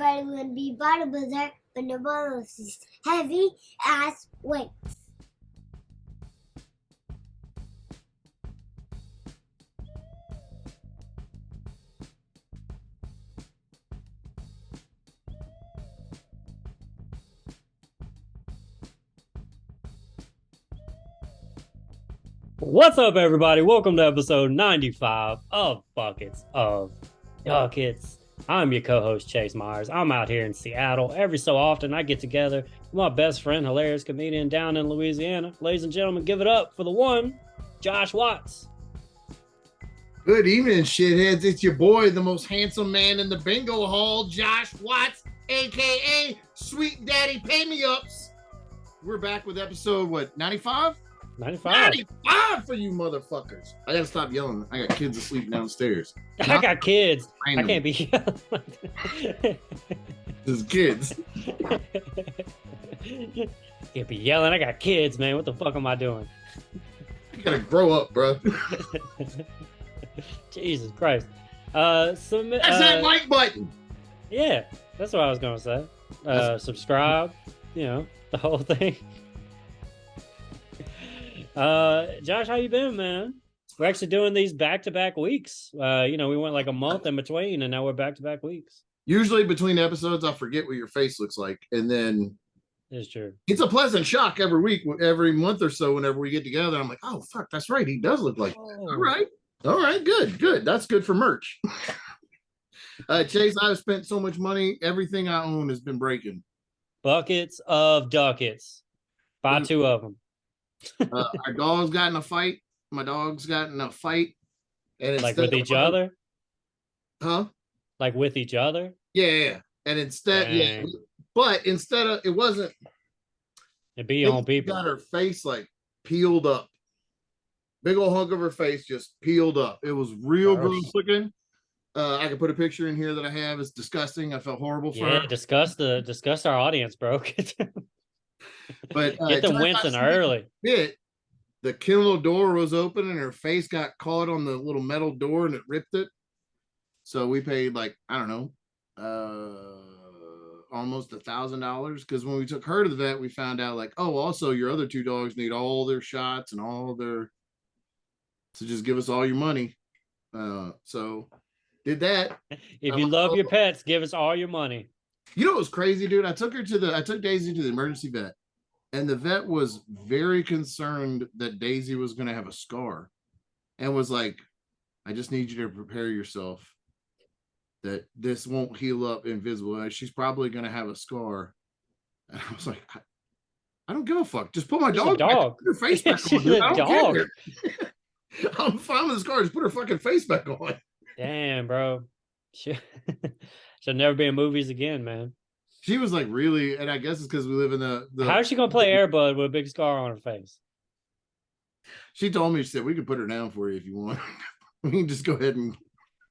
everybody want to be bodybuilder, but no one is heavy ass weights. What's up, everybody? Welcome to episode 95 of Buckets of Duckets. I'm your co-host, Chase Myers. I'm out here in Seattle. Every so often, I get together with my best friend, hilarious comedian down in Louisiana. Ladies and gentlemen, give it up for the one, Josh Watts. Good evening, shitheads. It's your boy, the most handsome man in the bingo hall, Josh Watts, a.k.a. Sweet Daddy Pay-Me-Ups. We're back with episode, 95? 95 for you motherfuckers. I gotta stop yelling. I got kids asleep downstairs. I got kids. Random. I can't be yelling. This is kids. Can't be yelling. I got kids, man. What the fuck am I doing? You gotta grow up, bro. Jesus Christ. That's that like button. Yeah, that's what I was gonna say. Subscribe, the whole thing. Josh, how you been, man? We're actually doing these back-to-back weeks. We went like a month in between, and now we're back-to-back weeks. Usually between episodes, I forget what your face looks like, and then It's true. it's a pleasant shock every week, every month or so. Whenever we get together, I'm like, oh fuck, that's right, he does look like that. All right, good. That's good for merch. Chase, I've spent so much money. Everything I own has been breaking. Buckets of Duckets. Buy two of them. Our dog's got in a fight. My dog's got in a fight. And like with each other? Huh? Like with each other? Yeah. And instead, but instead of, it wasn't. It'd be your own people. Got her face like peeled up. Big old hunk of her face just peeled up. It was real gross looking. I can put a picture in here that I have. It's disgusting. I felt horrible for her. Yeah, discuss our audience, bro. But get them wincing early. The kennel door was open and her face got caught on the little metal door and it ripped it. So we paid like, I don't know, almost $1,000 because when we took her to the vet, we found out like, oh, also your other two dogs need all their shots and all their, so just give us all your money. So did that. If you love your pets, give us all your money. You know what was crazy, dude? I took Daisy to the emergency vet. And the vet was very concerned that Daisy was going to have a scar and was like, I just need you to prepare yourself that this won't heal up invisible. She's probably going to have a scar. And I was like, I don't give a fuck. Just put my dog back. Put her face back on. Dude. I don't care. I'm fine with the scar. Just put her fucking face back on. Damn, bro. She'll never be in movies again, man. She was like really, and I guess it's because we live in the How's she gonna play Air Bud with a big scar on her face? She told me, she said, we could put her down for you if you want. We can just go ahead and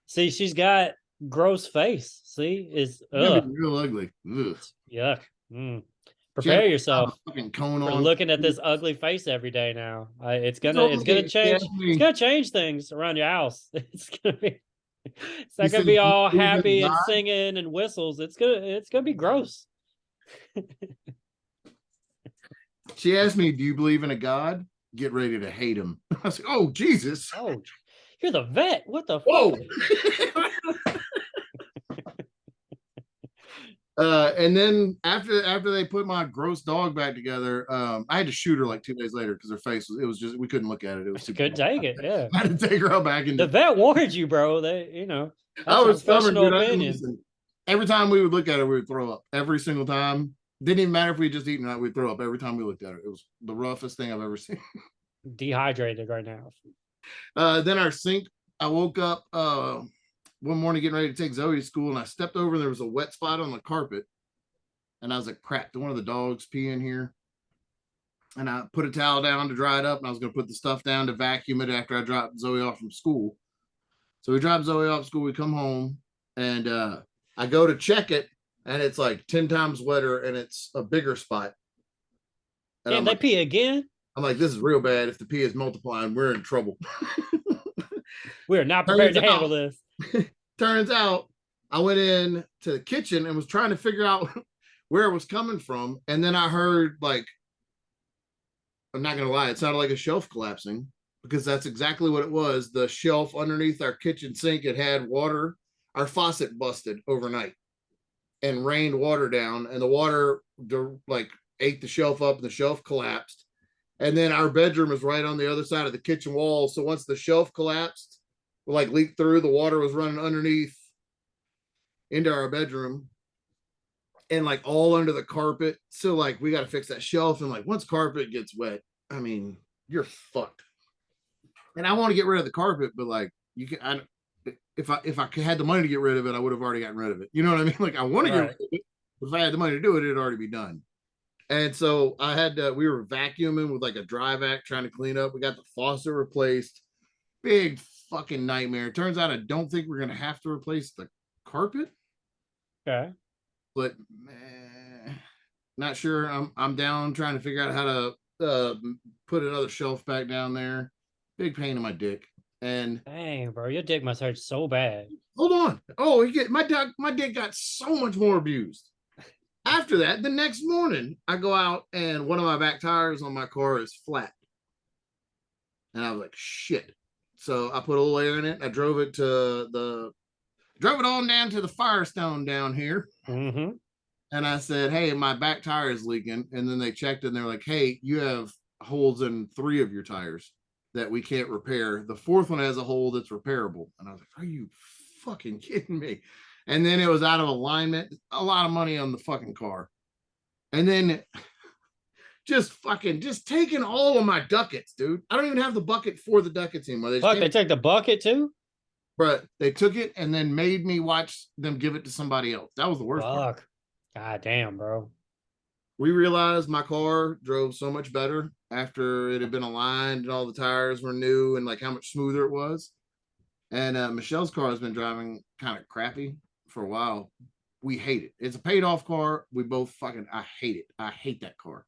see, she's got gross face. See, it's real ugly. Ugh. Yuck. Prepare yourself fucking cone for on. Looking at this ugly face every day now. It's gonna change. It's gonna change things around your house. It's not gonna be all happy and singing and whistles. It's gonna be gross. She asked me, do you believe in a God? Get ready to hate him. I was like, oh Jesus. Oh, you're the vet. What the whoa? And then after they put my gross dog back together, I had to shoot her like 2 days later because her face was just, we couldn't look at it. It was too couldn't take it. Yeah, I had to take her out back. And the vet warned you, bro. I was stubborn, dude. Every time we would look at her, we would throw up. Every single time. Didn't even matter if we just eaten or not, we'd throw up every time we looked at her. It was the roughest thing I've ever seen. Dehydrated right now. Then our sink, I woke up one morning getting ready to take Zoe to school, and I stepped over and there was a wet spot on the carpet. And I was like, crap, did one of the dogs pee in here? And I put a towel down to dry it up, and I was going to put the stuff down to vacuum it after I dropped Zoe off from school. So we dropped Zoe off school, we come home, and I go to check it, and it's like 10 times wetter, and it's a bigger spot. And they pee again? I'm like, this is real bad. If the pee is multiplying, we're in trouble. We're not prepared to handle this. Turns out I went in to the kitchen and was trying to figure out where it was coming from. And then I heard, like, I'm not going to lie, it sounded like a shelf collapsing, because that's exactly what it was. The shelf underneath our kitchen sink, it had water. Our faucet busted overnight and rained water down, and the water like ate the shelf up, and the shelf collapsed. And then our bedroom is right on the other side of the kitchen wall. So once the shelf collapsed, like leaked through, the water was running underneath into our bedroom and like all under the carpet. So like we got to fix that shelf. And like once carpet gets wet, I mean, you're fucked. And I want to get rid of the carpet, but like you can, if I had the money to get rid of it, I would have already gotten rid of it. You know what I mean? Like I want to get rid of it, but if I had the money to do it, it'd already be done. And so I had to, we were vacuuming with like a dry vac trying to clean up. We got the faucet replaced. Big fucking nightmare. Turns out I don't think we're gonna have to replace the carpet. Okay. But not sure. I'm down trying to figure out how to put another shelf back down there. Big pain in my dick. And dang, bro, your dick must hurt so bad. hold on. Oh, my dick got so much more abused. After that, the next morning, I go out and one of my back tires on my car is flat. And I was like, shit. So I put a little air in it. I drove it on down to the Firestone down here. Mm-hmm. And I said, hey, my back tire is leaking. And then they checked and they're like, hey, you have holes in 3 of your tires that we can't repair. The 4th one has a hole that's repairable. And I was like, are you fucking kidding me? And then it was out of alignment. A lot of money on the fucking car. And then just taking all of my Duckets, dude. I don't even have the bucket for the Duckets anymore. They took the bucket too? But they took it and then made me watch them give it to somebody else. That was the worst part. God damn, bro. We realized my car drove so much better after it had been aligned and all the tires were new and like how much smoother it was. And Michelle's car has been driving kind of crappy for a while. We hate it. It's a paid off car. We both I hate it. I hate that car.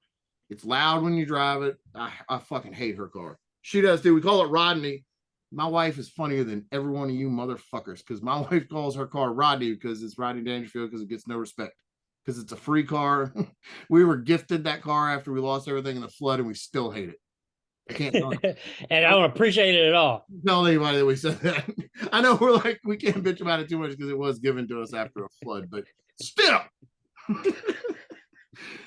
It's loud when you drive it. I fucking hate her car. She does too. We call it Rodney. My wife is funnier than every one of you motherfuckers because my wife calls her car Rodney because it's Rodney Dangerfield because it gets no respect because it's a free car. We were gifted that car after we lost everything in the flood and we still hate it. I can't tell and I don't appreciate it at all. Tell anybody that we said that. I know we're like, we can't bitch about it too much because it was given to us after a flood, but still.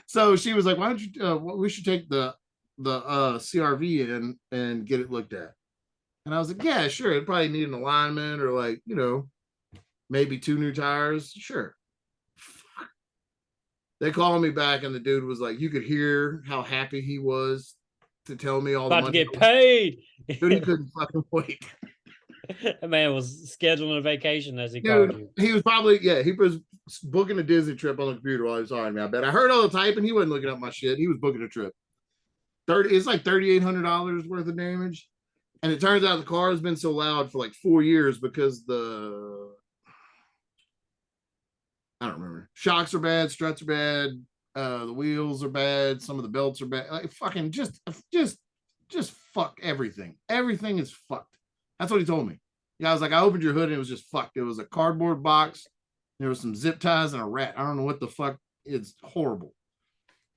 So she was like, why don't you, we should take the CRV in and get it looked at. And I was like, yeah, sure. It'd probably need an alignment or like, you know, maybe 2 new tires. Sure. They called me back and the dude was like, you could hear how happy he was to tell me all about the money. To get paid. Dude, he couldn't fucking wait. That man was scheduling a vacation as he called you. He was probably, he was booking a Disney trip on the computer while he was talking to me. I bet. I heard all the typing. He wasn't looking up my shit. He was booking a trip. It's like $3,800 worth of damage. And it turns out the car has been so loud for like 4 years because I don't remember. Shocks are bad, struts are bad, the wheels are bad, some of the belts are bad. Like fucking just fuck everything. Everything is fucked. That's what he told me. Yeah, I was like, I opened your hood and it was just fucked. It was a cardboard box. There was some zip ties and a rat. I don't know what the fuck. It's horrible.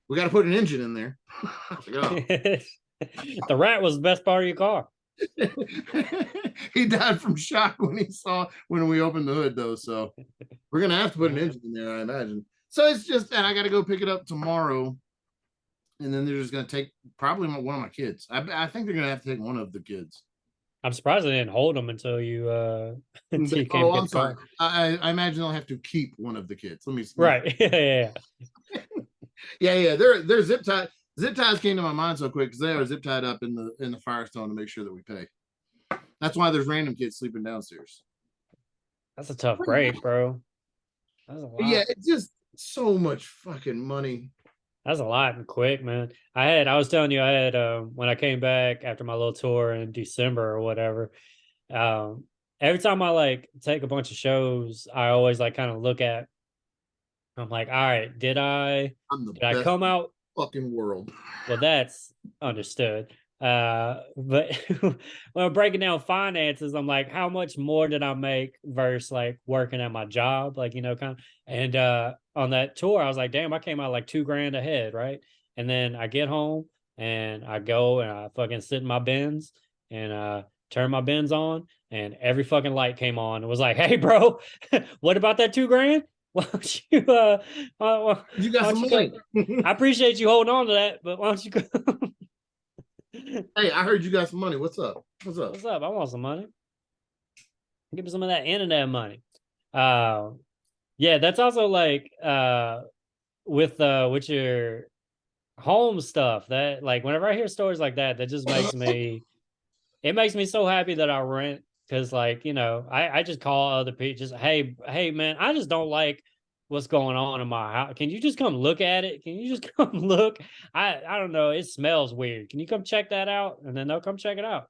We got to put an engine in there. Like, oh. The rat was the best part of your car. He died from shock when we opened the hood though, so we're gonna have to put an engine in there, I imagine. So it's just, and I gotta go pick it up tomorrow, and then they're just gonna take probably one of my kids. I think they're gonna have to take one of the kids. I'm surprised they didn't hold them until you until you can't get I'm sorry. I imagine they'll have to keep one of the kids. Let me right. Yeah. They're zip tied. Zip ties came to my mind so quick because they are zip tied up in the Firestone to make sure that we pay. That's why there's random kids sleeping downstairs. That's a tough break, bro. That's a lot. Yeah, it's just so much fucking money. That's a lot and quick, man. I was telling you, I had when I came back after my little tour in December or whatever. Every time I like take a bunch of shows, I always like kind of look at. I'm like, all right, did I come out fucking world? Well, that's understood. But when I'm breaking down finances, I'm like, how much more did I make versus like working at my job? Like, kind of, and on that tour, I was like, damn, I came out like $2,000 ahead, right? And then I get home and I go and I fucking sit in my bins and turn my bins on, and every fucking light came on. It was like, hey, bro, what about that $2,000? Why don't you You got why don't some you money. go? I appreciate you holding on to that, but why don't you go? Hey, I heard you got some money. What's up? What's up? What's up? I want some money. Give me some of that internet money. Uh yeah, that's also like with your home stuff, that like whenever I hear stories like that, that just makes me it makes me so happy that I rent, because like, I just call other people, just hey man, I just don't like what's going on in my house. Can you just come look at it? Can you just come look? I don't know, it smells weird. Can you come check that out? And then they'll come check it out.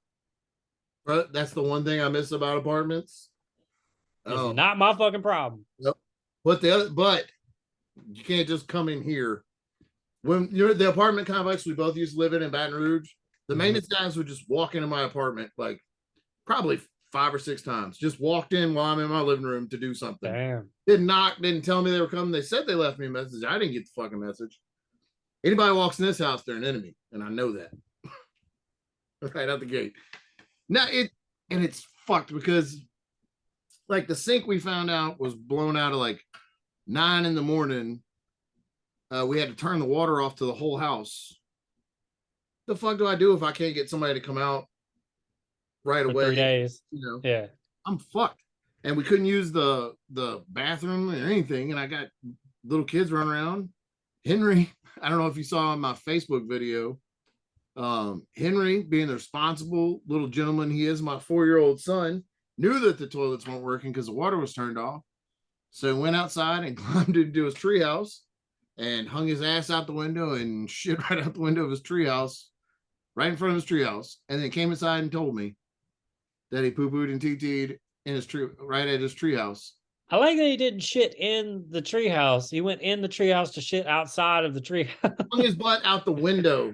But that's the one thing I miss about apartments. It's Oh, not my fucking problem. nope. But you can't just come in here. When you're the apartment complex we both used to live in Baton Rouge, the maintenance guys would just walk into my apartment like probably 5 or 6 times. Just walked in while I'm in my living room to do something. Damn. Didn't knock, didn't tell me they were coming. They said they left me a message. I didn't get the fucking message. Anybody walks in this house, they're an enemy, and I know that right out the gate. Now it's fucked because like the sink we found out was blown out at like 9 in the morning. We had to turn the water off to the whole house. The fuck do I do if I can't get somebody to come out right For away? 3 days. Yeah. I'm fucked. And we couldn't use the bathroom or anything. And I got little kids running around. Henry, I don't know if you saw in my Facebook video, Henry, being the responsible little gentleman he is, my 4-year-old son, knew that the toilets weren't working because the water was turned off. So he went outside and climbed into his treehouse and hung his ass out the window and shit right out the window of his treehouse, right in front of his treehouse, and then came inside and told me that he poo-pooed and TT'd in his tree, right at his treehouse. I like that he didn't shit in the treehouse. He went in the treehouse to shit outside of the treehouse. Hung his butt out the window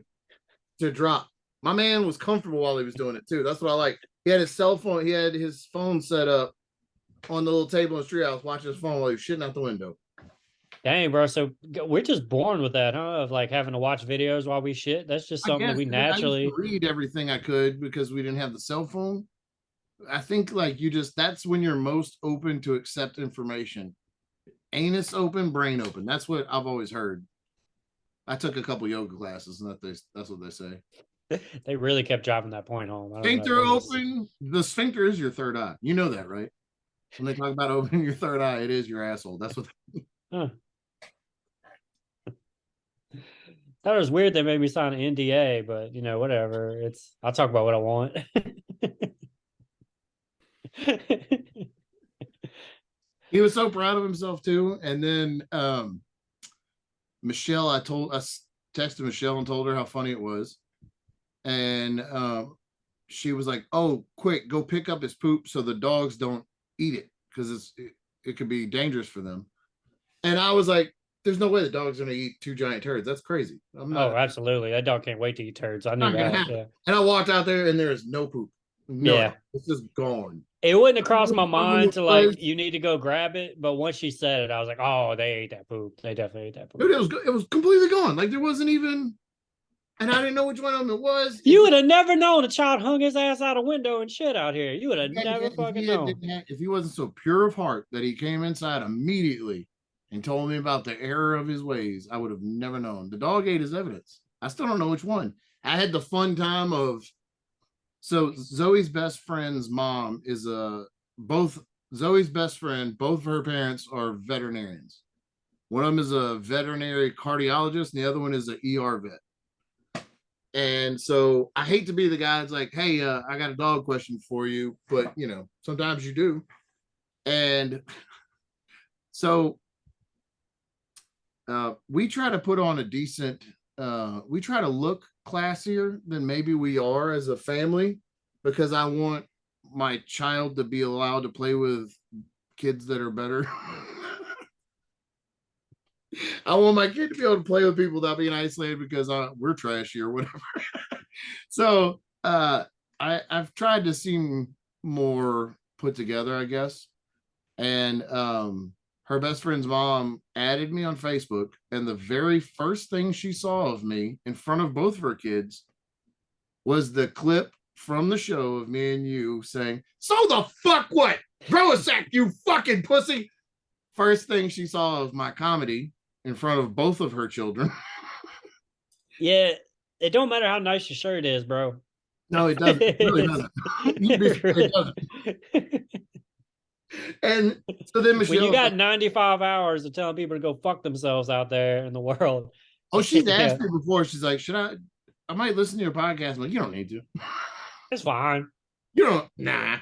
to drop. My man was comfortable while he was doing it too. That's what I like. He had his cell phone. He had his phone set up on the little table in his treehouse, watching his phone while he was shitting out the window. Dang, bro. So we're just born with that, huh? Of like having to watch videos while we shit. That's just something that we naturally. I used to read everything I could because we didn't have the cell phone. I think like that's when you're most open to accept information. Anus open, brain open. That's what I've always heard. I took a couple yoga classes, and that's what they say. They really kept dropping that point home. Sphincter open. The sphincter is your third eye. You know that, right? When they talk about opening your third eye, it is your asshole. That's what. Huh. That was weird. They made me sign an NDA, but whatever. I'll talk about what I want. He was so proud of himself too. And then Michelle, I texted Michelle and told her how funny it was. And she was like, "Oh, quick, go pick up his poop so the dogs don't eat it because it could be dangerous for them." And I was like, "There's no way the dog's gonna eat 2 giant turds. That's crazy." Absolutely. That dog can't wait to eat turds. I knew that. Yeah. And I walked out there and there is no poop. No, yeah, it's just gone. It wouldn't have crossed my mind to like, you need to go grab it. But once she said it, I was like, oh, they ate that poop. They definitely ate that poop. Dude, it was completely gone. Like there wasn't even, and I didn't know which one of them it was. You would have never known a child hung his ass out a window and shit out here. You would have never fucking known. If he wasn't so pure of heart that he came inside immediately and told me about the error of his ways, I would have never known. The dog ate his evidence. I still don't know which one. I had the fun time of, so Zoe's best friend's mom is both Zoe's best friend, both of her parents are veterinarians. One of them is a veterinary cardiologist, and the other one is an ER vet. And so I hate to be the guy that's like, hey, I got a dog question for you, but sometimes you do. And so we try to put on a decent, we try to look classier than maybe we are as a family, because I want my child to be allowed to play with kids that are better. I want my kid to be able to play with people without being isolated because we're trashy or whatever. So I've tried to seem more put together, I guess. And her best friend's mom added me on Facebook, and the very first thing she saw of me in front of both of her kids was the clip from the show of me and you saying, "So the fuck what? Grow a sack, you fucking pussy." First thing she saw of my comedy in front of both of her children. Yeah, it don't matter how nice your shirt is, bro. No, it doesn't. It really doesn't. It doesn't. And so then When you Michelle, got 95 hours of telling people to go fuck themselves out there in the world. oh, she's Yeah, asked me before. She's like, "Should I might listen to your podcast." I'm like, "You don't need to. it's fine. You don't. Nah.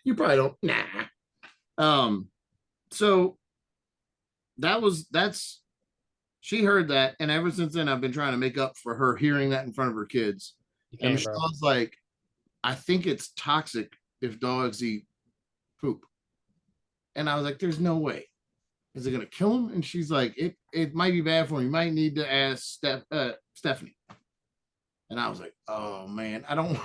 You probably don't. Nah." So that's she heard that, and ever since then I've been trying to make up for her hearing that in front of her kids. You And can, bro. Michelle's like, "I think it's toxic if dogs eat poop." And I was like, "There's no way. Is it gonna kill him?" And she's like, it might be bad for him. You might need to ask Stephanie. And I was like, "Oh man, I don't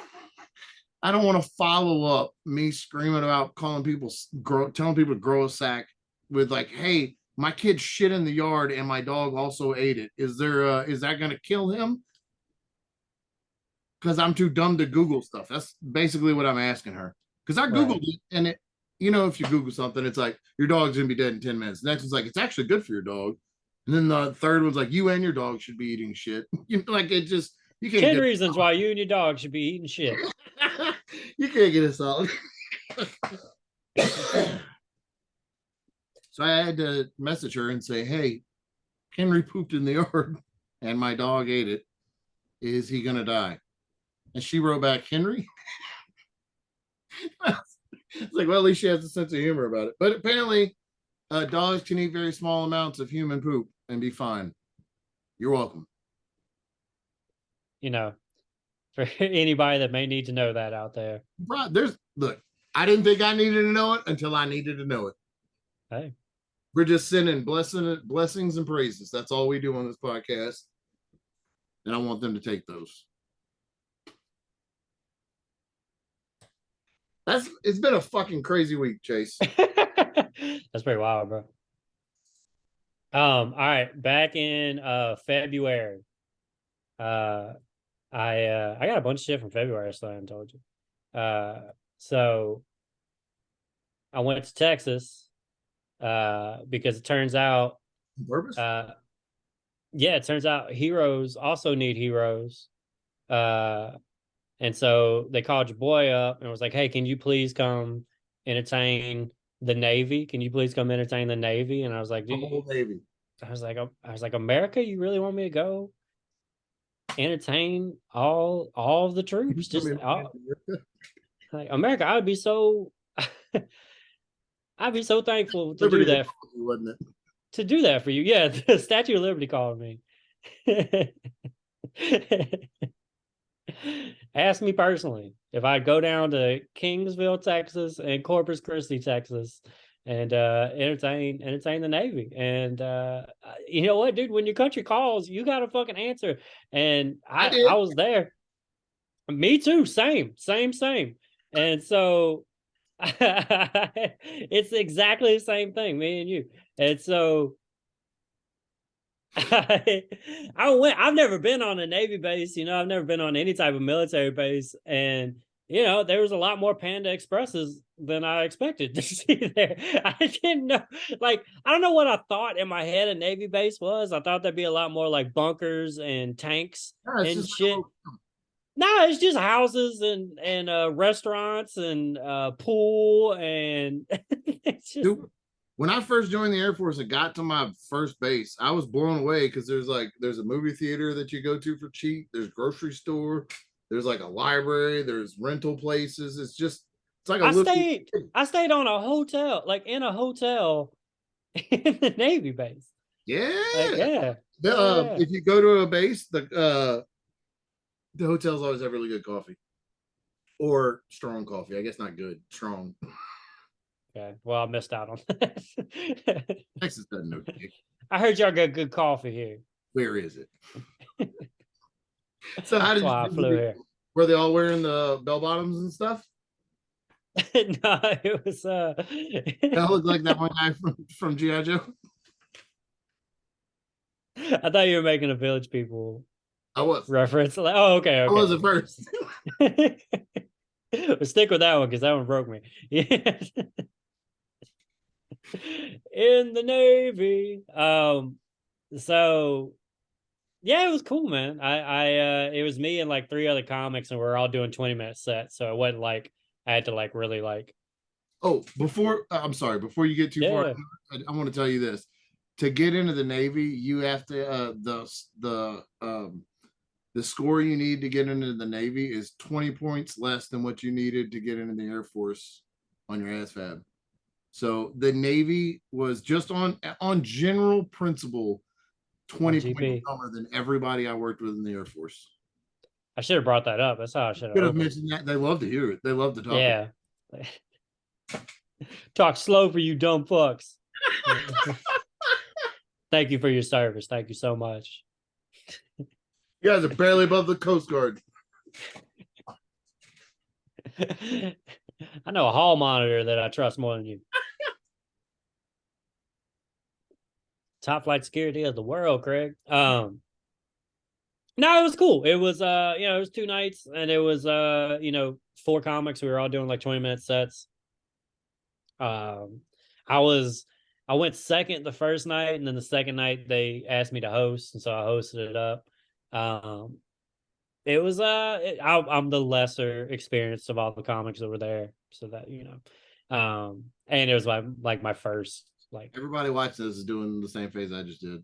I don't want to follow up me screaming about telling people to grow a sack with like, hey, my kid shit in the yard and my dog also ate it. Is that gonna kill him?" Because I'm too dumb to Google stuff. That's basically what I'm asking her. Because I Googled it, and it, if you Google something, it's like your dog's gonna be dead in 10 minutes. The next one's like, it's actually good for your dog. And then the third one's like, you and your dog should be eating shit. Like it just you can't 10 get reasons why you and your dog should be eating shit. you can't get us all. So I had to message her and say, "Hey, Henry pooped in the yard and my dog ate it. Is he gonna die?" And she wrote back, "Henry." It's like, well, at least she has a sense of humor about it. But apparently, dogs can eat very small amounts of human poop and be fine. You're welcome. For anybody that may need to know that out there. Look, I didn't think I needed to know it until I needed to know it. Hey, we're just sending blessings and praises. That's all we do on this podcast. And I want them to take those. It's been a fucking crazy week, Chase. that's pretty wild, bro. All right, back in February. I got a bunch of shit from February, so I haven't told you. So I went to Texas because it turns out Purpose? yeah, it turns out heroes also need heroes. And so they called your boy up and was like, "Hey, can you please come entertain the Navy? Can you please come entertain the Navy?" And I was like, The whole Navy. I was like, America, you really want me to go entertain all of the troops? Just like America, I'd be so thankful to do that. Wasn't it? To do that for you. Yeah, the Statue of Liberty called me. Ask me personally if I'd go down to Kingsville, Texas, and Corpus Christi, Texas, and entertain the Navy. And you know what, dude? When your country calls, you gotta fucking answer. And I was there. Me too. Same. And so it's exactly the same thing, me and you. And so I've never been on a Navy base, I've never been on any type of military base. And, there was a lot more Panda Expresses than I expected to see there. I didn't know, I don't know what I thought in my head a Navy base was. I thought there'd be a lot more like bunkers and tanks and shit. No, it's just houses and restaurants and pool and it's just. Dude, when I first joined the Air Force and got to my first base, I was blown away because there's a movie theater that you go to for cheap. There's grocery store. There's like a library. There's rental places. It's like I stayed on a hotel, like in a hotel in the Navy base. Yeah. Yeah. If you go to a base, the hotels always have really good coffee or strong coffee. I guess not good, strong. Okay. Well, I missed out on that. Texas doesn't know. I heard y'all got good coffee here. Where is it? So how That's did why I flew here. were they all wearing the bell bottoms and stuff? No, it was That looked like that one guy from G.I. Joe. I thought you were making a Village People I was. reference. Like, oh, okay, I was at first. okay. Well, stick with that one because that one broke me. Yeah. In the Navy. So yeah, it was cool, man. It was me and like three other comics, and we are all doing 20-minute sets. So it wasn't like I had to like really like. Oh, I'm sorry, before you get too far, Yeah. I want to tell you this. To get into the Navy, you have to the score you need to get into the Navy is 20 points less than what you needed to get into the Air Force on your ASVAB. So the Navy was just on general principle 20 points GP. lower than everybody I worked with in the Air Force. I should have brought that up. That's how I should have Could have opened. mentioned that. They love to hear it. They love to talk. Yeah. Talk slow for you dumb fucks. Thank you for your service. Thank you so much. You guys are barely above the Coast Guard. I know a hall monitor that I trust more than you. Top flight security of the world, Craig. No, it was cool. It was it was 2 nights and it was 4 comics. We were all doing like 20-minute sets. Um I was I went second the first night, and then the second night they asked me to host, and so I hosted it up. Um it was I'm the lesser experienced of all the comics that were there, so that and it was my first like. Everybody watching this is doing the same phase I just did.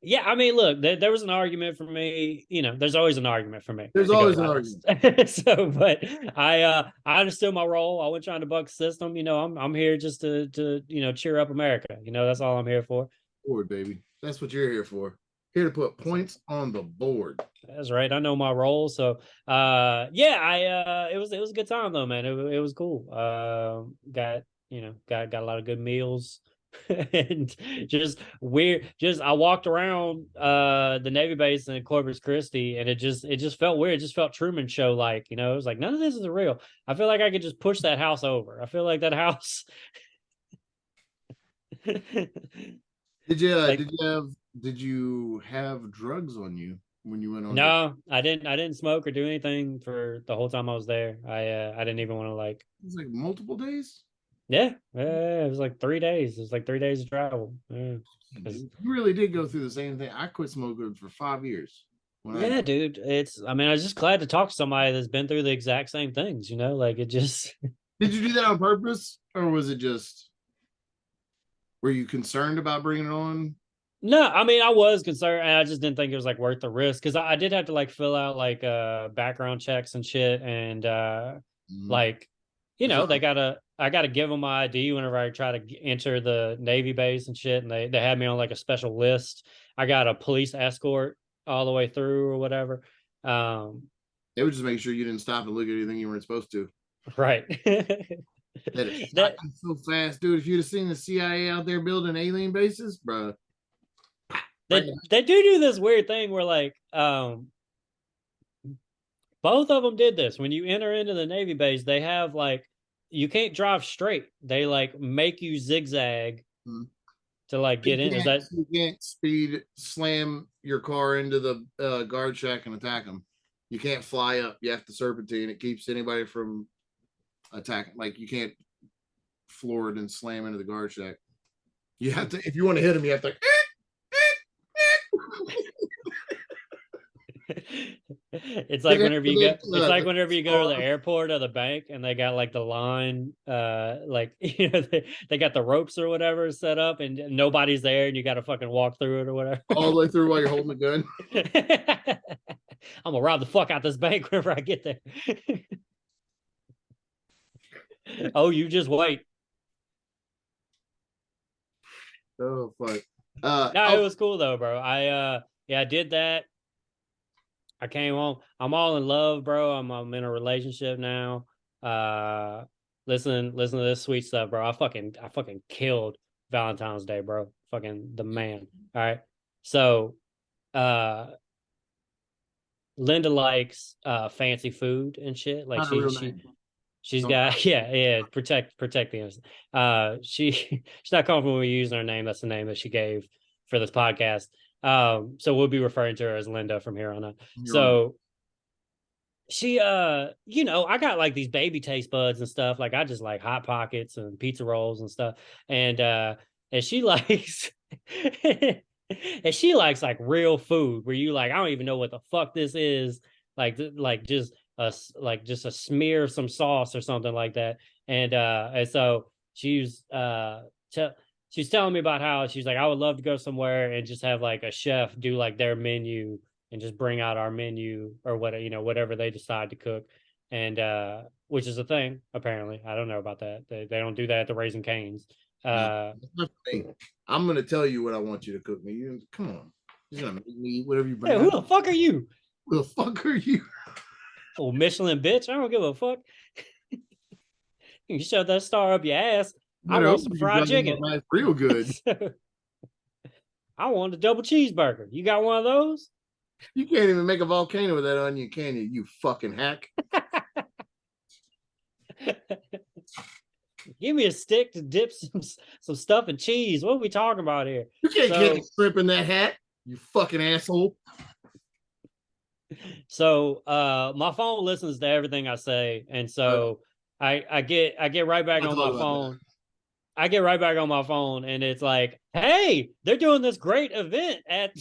Yeah, I mean, look, there was an argument for me. There's always an argument for me. There's always an argument. So, but I understood my role. I wasn't trying to buck the system. I'm here just to cheer up America. That's all I'm here for. Board, baby. That's what you're here for. Here to put points on the board. That's right. I know my role. So, it was a good time though, man. It was cool. Got a lot of good meals. And just weird. I walked around the Navy base in Corpus Christi, and it just felt weird. It just felt Truman Show like. It was like none of this is real. I feel like I could just push that house over. I feel like that house. Did you have drugs on you when you went on? No, I didn't smoke or do anything for the whole time I was there. I didn't even want to like. It was like multiple days. Yeah, it was like 3 days. It was like 3 days of travel. Yeah. You really did go through the same thing. I quit smoking for 5 years. Dude. I mean, I was just glad to talk to somebody that's been through the exact same things, like it just. Did you do that on purpose, or was it just, were you concerned about bringing it on? No, I mean, I was concerned, and I just didn't think it was like worth the risk, because I did have to like fill out like background checks and shit, and like I gotta give them my ID whenever I try to enter the Navy base and shit, and they had me on like a special list. I got a police escort all the way through or whatever. They would just make sure you didn't stop and look at anything you weren't supposed to. Right. That so fast, dude. If you'd have seen the CIA out there building alien bases, bro. They do this weird thing where like both of them did this. When you enter into the Navy base, they have like you can't drive straight. They like make you zigzag to like get in. Is that you can't slam your car into the guard shack and attack them? You can't fly up. You have to serpentine. It keeps anybody from attacking. Like you can't floor it and slam into the guard shack. You have to, if you want to hit them, you have to. It's like whenever you go to the airport or the bank, and they got like the line like they got the ropes or whatever set up, and nobody's there, and you got to fucking walk through it or whatever all the way through while you're holding the gun. I'm gonna rob the fuck out this bank whenever I get there. Oh, you just wait. Oh fuck. No, it was cool though, bro. I did that. I came home. I'm all in love, bro. I'm in a relationship now. Listen to this sweet stuff, bro. I fucking killed Valentine's Day, bro. Fucking the man. All right. So Linda likes fancy food and shit. Like Not a real name. she's Don't got protect the innocent. She's not comfortable with using her name. That's the name that she gave for this podcast. So we'll be referring to her as Linda from here on out. you're on. So she I got like these baby taste buds and stuff. Like I just like hot pockets and pizza rolls and stuff. And she likes and she likes like real food where you like I don't even know what the fuck this is. Like just a smear of some sauce or something like that. And so she's telling me about how she's like I would love to go somewhere and just have like a chef do like their menu and just bring out our menu or whatever they decide to cook. And which is a thing, apparently. I don't know about that. They don't do that at the Raising Cane's. I'm gonna tell you what I want you to cook me. Come on. You're gonna make me eat whatever you bring. Hey, who the fuck are you? Who the fuck are you? Oh, Michelin bitch. I don't give a fuck. You shove that star up your ass. I want some fried chicken. Real good. I want a double cheeseburger. You got one of those? You can't even make a volcano with that onion, can you? You fucking hack. Give me a stick to dip some stuff in cheese. What are we talking about here? You can't get shrimp in that hat, you fucking asshole. So my phone listens to everything I say, and so I get right back on my phone. I get right back on my phone, and it's like, hey, they're doing this great event at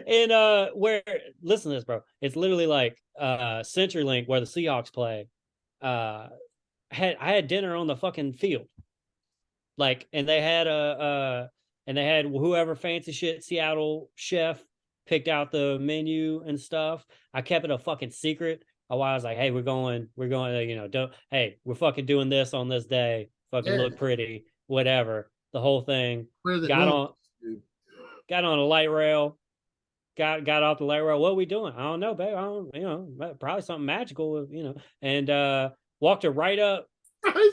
and where listen to this, bro. It's literally like CenturyLink where the Seahawks play. I had dinner on the fucking field. Like, and they had whoever fancy shit Seattle chef picked out the menu and stuff. I kept it a fucking secret. I was like, hey, we're going, hey, we're fucking doing this on this day. Fucking look pretty, whatever. The whole thing. Got on a light rail. Got off the light rail. What are we doing? I don't know, babe. I don't, probably something magical, and walked her right up. Probably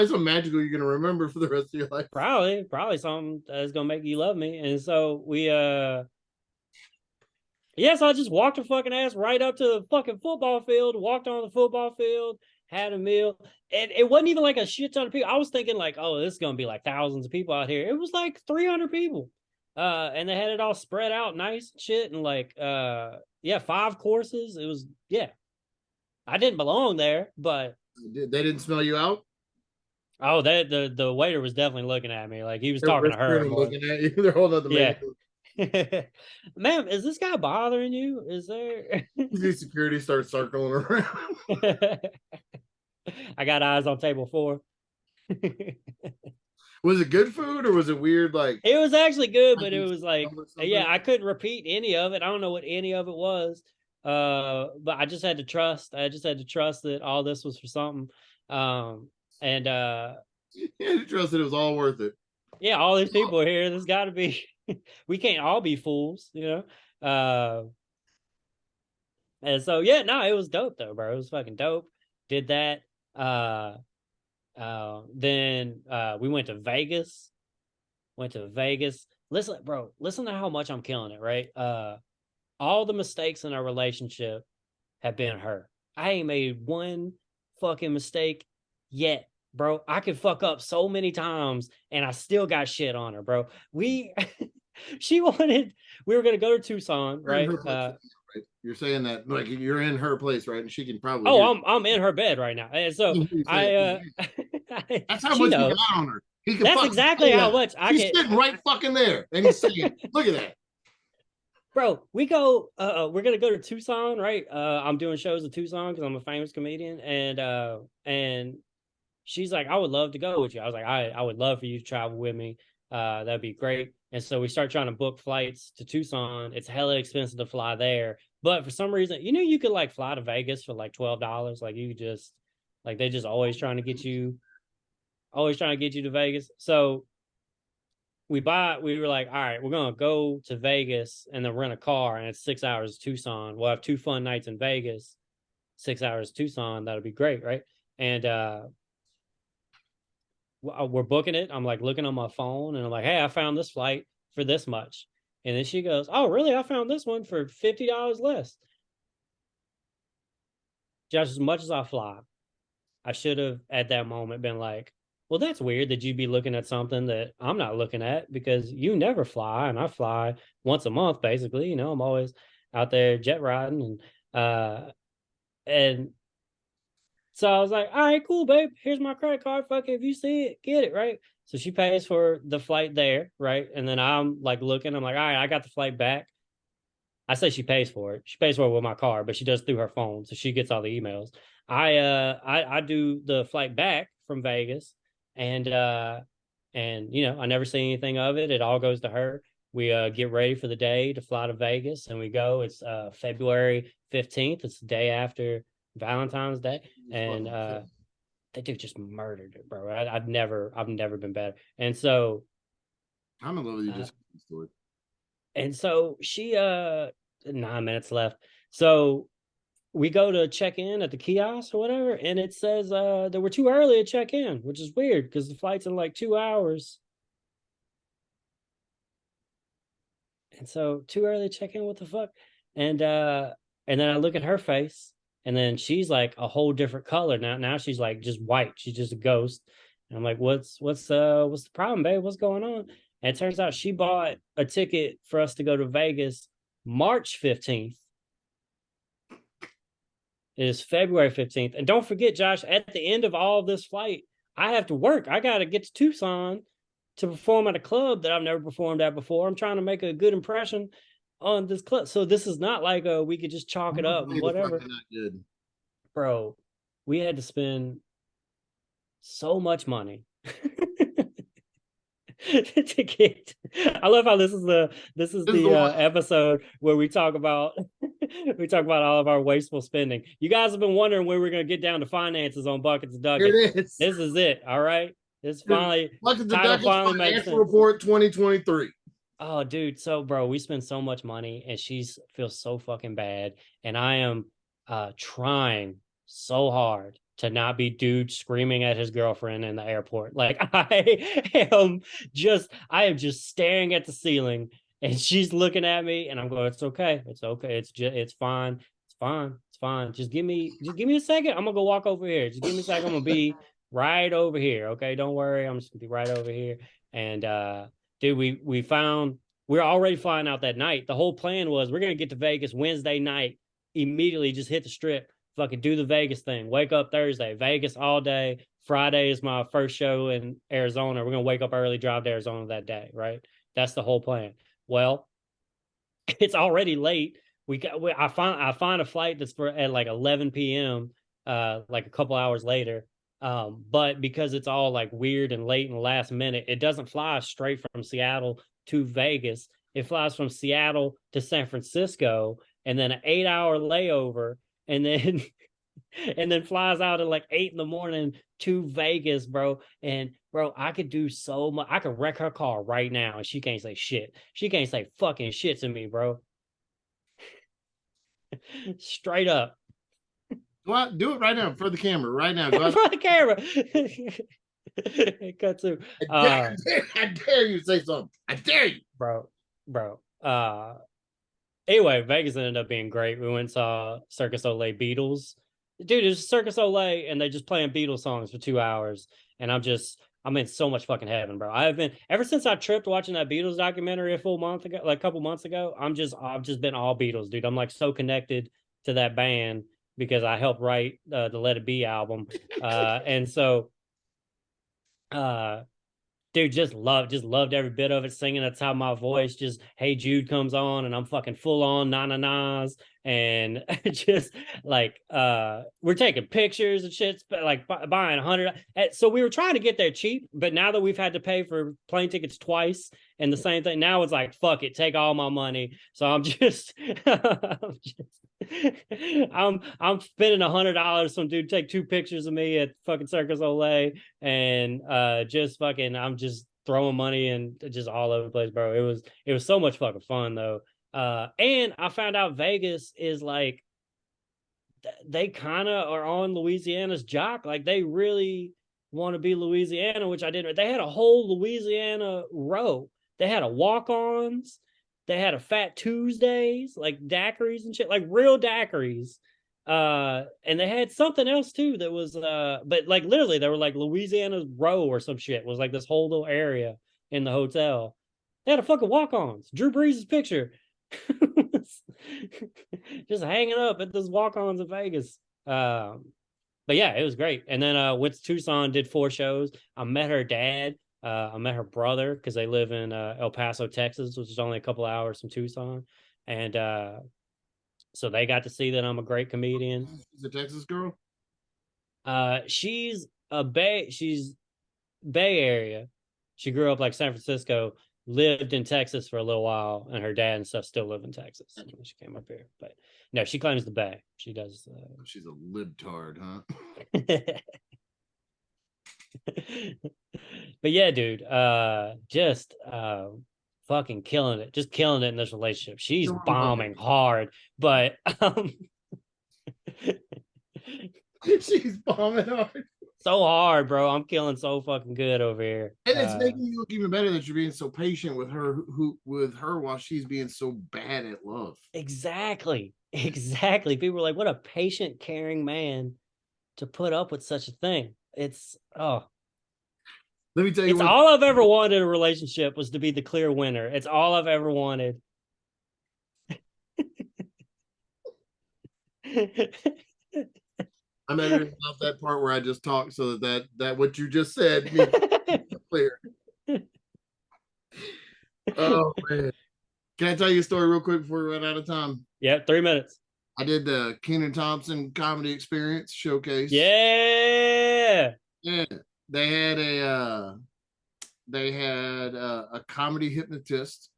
something magical you're gonna remember for the rest of your life. Probably something that's gonna make you love me. And so we so I just walked her fucking ass right up to the fucking football field, walked on the football field, had a meal. And it wasn't even like a shit ton of people. I was thinking like, oh, this is going to be like thousands of people out here. It was like 300 people. And they had it all spread out nice and shit. And like, 5 courses. It was, I didn't belong there, but. They didn't smell you out? Oh, the waiter was definitely looking at me. Like he was talking to her. Looking at you. They're holding up the menu. Ma'am, is this guy bothering you? Is there security starts circling around? I got eyes on table 4. Was it good food or was it weird? Like it was actually good, but it was like I couldn't repeat any of it. I don't know what any of it was. But I just had to trust. I just had to trust that all this was for something. You had to trust that it was all worth it. Yeah, all these people here, there's got to be. We can't all be fools, And so it was dope though, bro. It was fucking dope. Did that. Then we went to Vegas. Listen, bro, listen to how much I'm killing it, right? All the mistakes in our relationship have been her. I ain't made one fucking mistake yet, bro. I could fuck up so many times and I still got shit on her, bro. We were gonna go to Tucson, right? You're saying that like you're in her place, right? And she can probably. Oh, I'm in her bed right now, and so that's how much you got on her. That's exactly how much I can. She's sitting right fucking there, and he's saying, "Look at that." Bro, we go. We're gonna go to Tucson, right? I'm doing shows in Tucson because I'm a famous comedian, and she's like, "I would love to go with you." I was like, "I would love for you to travel with me. That'd be great." And so we start trying to book flights to Tucson. It's hella expensive to fly there, but for some reason, you could like fly to Vegas for like $12. Like you could just, like they just always trying to get you to Vegas. So we were like, all right, we're going to go to Vegas and then rent a car. And it's 6 hours to Tucson. We'll have 2 fun nights in Vegas, 6 hours to Tucson. That'll be great. Right. And, we're booking it. I'm like looking on my phone and I'm like, hey, I found this flight for this much. And then she goes, "Oh, really? I found this one for $50 less." Just as much as I fly, I should have at that moment been like, well, that's weird that you'd be looking at something that I'm not looking at because you never fly and I fly once a month, basically. You know, I'm always out there jet riding and so I was like, all right, cool, babe. Here's my credit card. Fuck it. If you see it, get it, right? So she pays for the flight there, right? And then I'm like looking, I'm like, all right, I got the flight back. I say she pays for it. She pays for it with my card, but she does through her phone, so she gets all the emails. I do the flight back from Vegas, and you know I never see anything of it. It all goes to her. We get ready for the day to fly to Vegas, and we go. It's February 15th. It's the day after Valentine's Day, and they do just murdered it, bro. I've never been better, and so I'm in love with you. Just story. and so she 9 minutes left. So we go to check in at the kiosk or whatever, and it says that we're too early to check in, which is weird because the flight's in like 2 hours. And so too early to check in, what the fuck? And then I look at her face, and then she's like a whole different color now. Now she's like just white. She's just a ghost. And I'm like, what's the problem, babe? What's going on? And it turns out she bought a ticket for us to go to Vegas March 15th. It is February 15th. And don't forget, Josh, at the end of all of this flight, I have to work. I got to get to Tucson to perform at a club that I've never performed at before. I'm trying to make a good impression on this club. So this is not like we could just chalk it up and whatever. Not good. Bro, we had to spend so much money to get. I love how this is the episode where we talk about all of our wasteful spending. You guys have been wondering when we're going to get down to finances on Buckets and Duckets. Here it is. This is it. All right. This finally Buckets and Duckets financial report 2023. Oh, dude. So, bro, we spend so much money, and she feels so fucking bad, and I am trying so hard to not be dude screaming at his girlfriend in the airport. Like I am just staring at the ceiling, and she's looking at me, and I'm going, it's okay, it's fine, it's fine. Just give me a second. I'm gonna go walk over here. Just give me a second. I'm gonna be right over here. Okay, don't worry. I'm just gonna be right over here. And dude, we're already flying out that night. The whole plan was we're gonna get to Vegas Wednesday night, immediately just hit the strip, fucking do the Vegas thing, wake up Thursday, Vegas all day. Friday is my first show in Arizona. We're gonna wake up early, drive to Arizona that day, right? That's the whole plan. Well, it's already late. I find a flight that's for at like 11 p.m. Like a couple hours later. But because it's all like weird and late and last minute, it doesn't fly straight from Seattle to Vegas. It flies from Seattle to San Francisco, and then an 8-hour layover, and then and then flies out at like 8 a.m. to Vegas, bro. And bro, I could do so much. I could wreck her car right now, and she can't say shit. She can't say fucking shit to me, bro. Straight up. Go out, do it right now for the camera. Right now, go out for the camera. Cut to. I dare you to say something. I dare you, bro. Anyway, Vegas ended up being great. We went and saw Circus Olay Beatles. Dude, it's Circus Olay, and they just playing Beatles songs for 2 hours, and I'm in so much fucking heaven, bro. I've been ever since I tripped watching that Beatles documentary a couple months ago. I've just been all Beatles, dude. I'm like so connected to that band because I helped write the Let It Be album, and so, dude, just loved every bit of it. Singing at the top of my voice, just Hey Jude comes on, and I'm fucking full on na-na-nas, and just like we're taking pictures and shit, like buying 100. So we were trying to get there cheap, but now that we've had to pay for plane tickets twice and the same thing, now it's like fuck it, take all my money. So I'm just I'm spending $100. Some dude take 2 pictures of me at fucking Circus Olay, and I'm just throwing money and just all over the place, bro. It was so much fucking fun though. And I found out Vegas is like they kind of are on Louisiana's jock. Like they really want to be Louisiana, which I didn't. They had a whole Louisiana row. They had a walk-ons. They had a Fat Tuesdays, like daiquiris and shit, like real daiquiris. And they had something else too that was but like literally they were like Louisiana's Row or some shit. It was like this whole little area in the hotel. They had a fucking walk-ons. Drew Brees' picture. Just hanging up at this walk-ons in Vegas. But yeah, it was great. And then went to Tucson, did 4 shows. I met her dad. I met her brother because they live in El Paso, Texas, which is only a couple hours from Tucson. And so they got to see that I'm a great comedian. She's a Texas girl. She's Bay Area. She grew up like San Francisco, lived in Texas for a little while, and her dad and stuff still live in Texas. She came up here, but no, she claims the Bay. She does. She's a libtard, huh? But yeah, dude, just fucking killing it, just killing it in this relationship. She's bombing hard, but she's bombing hard. So hard, bro. I'm killing so fucking good over here. And it's making you look even better that you're being so patient with her while she's being so bad at love. Exactly. People are like, what a patient, caring man to put up with such a thing. It's let me tell you, it's all I've ever wanted in a relationship was to be the clear winner. It's all I've ever wanted. I'm editing off that part where I just talked so that what you just said needs to be clear. Oh man. Can I tell you a story real quick before we run out of time? Yeah, 3 minutes. I did the Kenan Thompson Comedy Experience showcase. Yeah. Yeah. They had a comedy hypnotist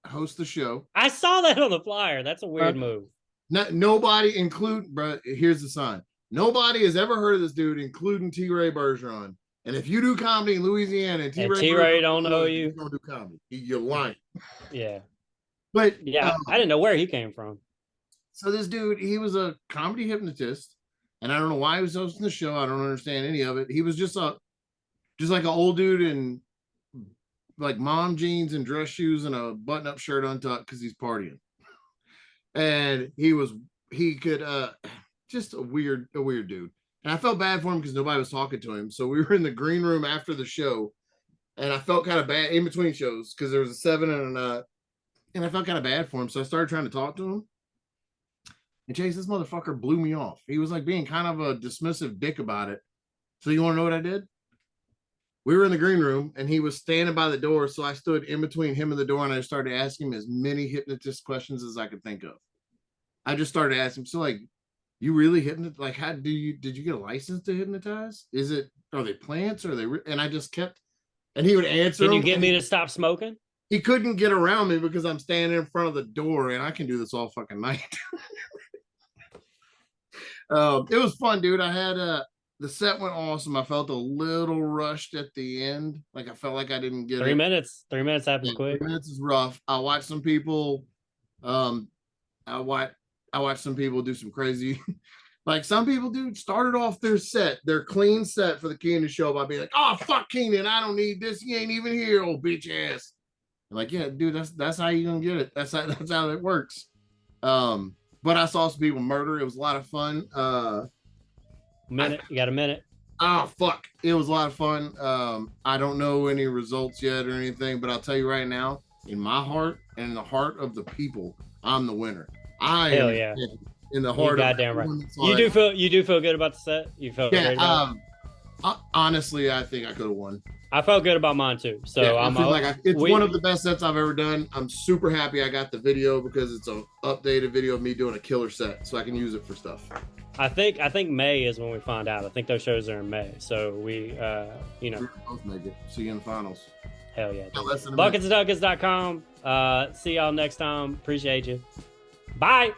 host the show. I saw that on the flyer. That's a weird move. Nobody bro, here's the sign. Nobody has ever heard of this dude, including T. Ray Bergeron. And if you do comedy in Louisiana and T. Ray don't know you, don't do comedy. You're lying. Yeah. But yeah, I didn't know where he came from. So this dude, he was a comedy hypnotist, and I don't know why he was hosting the show. I don't understand any of it. He was just like an old dude in like mom jeans and dress shoes and a button-up shirt untucked because he's partying. And he could just a weird dude. And I felt bad for him because nobody was talking to him. So we were in the green room after the show, and I felt kind of bad in between shows because there was a 7 and a 9, and I felt kind of bad for him. So I started trying to talk to him. And Chase, this motherfucker blew me off. He was like being kind of a dismissive dick about it. So you want to know what I did? We were in the green room and he was standing by the door. So I stood in between him and the door and I started asking him as many hypnotist questions as I could think of. I just started asking him, so like, you really hypnotize? Like, did you get a license to hypnotize? Are they plants? Or are they? And I just kept, and he would answer. Can you get me to stop smoking? He couldn't get around me because I'm standing in front of the door and I can do this all fucking night. It was fun, dude. I had the set went awesome. I felt a little rushed at the end. Like I felt like I didn't get 3 minutes. 3 minutes happens quick. 3 minutes is rough. I watched some people. I watched some people do some crazy. Like some people, dude, started off their clean set for the Kenan show by being like, "Oh fuck, Kenan, I don't need this. He ain't even here, old bitch ass." I'm like, yeah, dude, that's how you gonna get it. That's how it works. But I saw some people murder. It was a lot of fun. You got a minute. Oh fuck, it was a lot of fun. I don't know any results yet or anything, but I'll tell you right now, in my heart and in the heart of the people, I'm the winner. Hell yeah. In the heart. Goddamn right. You do feel good about the set. You felt great about it? Honestly, I think I could have won. I felt good about mine too. So yeah, it's one of the best sets I've ever done. I'm super happy I got the video because it's an updated video of me doing a killer set, so I can use it for stuff. I think May is when we find out. I think those shows are in May, so we we both make it. See you in the finals. Hell yeah! Bucketsduckets.com. See y'all next time. Appreciate you. Bye.